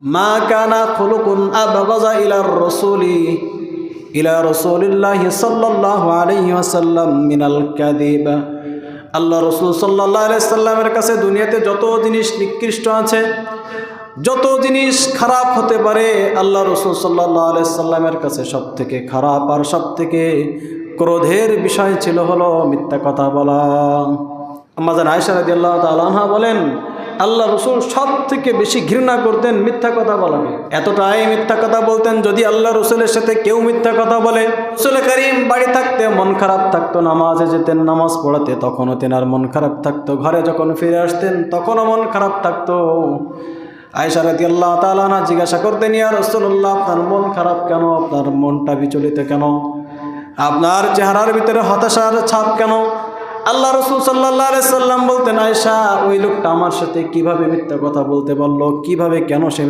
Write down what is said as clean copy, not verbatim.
মা কানা খুলুকুন আবগাযা ইলা রাসূলিল্লাহি সাল্লাল্লাহু আলাইহি ওয়াসাল্লাম মিনাল কাযিব। আল্লাহ রাসূল সাল্লাল্লাহু আলাইহি সাল্লামের কাছে দুনিয়াতে যত জিনিস নিকৃষ্ট আছে, যত জিনিস খারাপ হতে পারে, আল্লাহ রাসূল সাল্লাল্লাহু আলাইহি সাল্লামের কাছে সবথেকে খারাপ আর সবথেকে ক্রোধের বিষয় ছিল হলো মিথ্যা কথা বলা। আম্মা জান আয়েশা রাদিয়াল্লাহু তাআলা আনহা বলেন, আল্লাহ রসুল সব থেকে বেশি ঘৃণা করতেন মিথ্যা কথা বলাকে। এতটাই মিথ্যা কথা বলতেন, যদি আল্লাহ রসুলের সাথে কেউ মিথ্যা কথা বলে, রসুল করিম বাড়ি থাকতে মন খারাপ থাকতো, নামাজে যেতেন, নামাজ পড়াতে তখনও তেনার মন খারাপ থাকতো, ঘরে যখন ফিরে আসতেন তখনও মন খারাপ থাকতো। আয়েশা রাদিয়াল্লাহু তাআলা আনহা জিজ্ঞাসা করতেন, ইয়া রাসূলুল্লাহ, আপনার মন খারাপ কেন? আপনার মনটা বিচলিত কেন? আপনার চেহারার ভিতরে হতাশার ছাপ কেন? আল্লাহ রসুল সাল্লাল্লাহু আলাইহি সাল্লাম বলতেন, আয়েশা, ওই লোকটা আমার সাথে কিভাবে মিথ্যা কথা বলতে পারলো, কিভাবে, কেন সে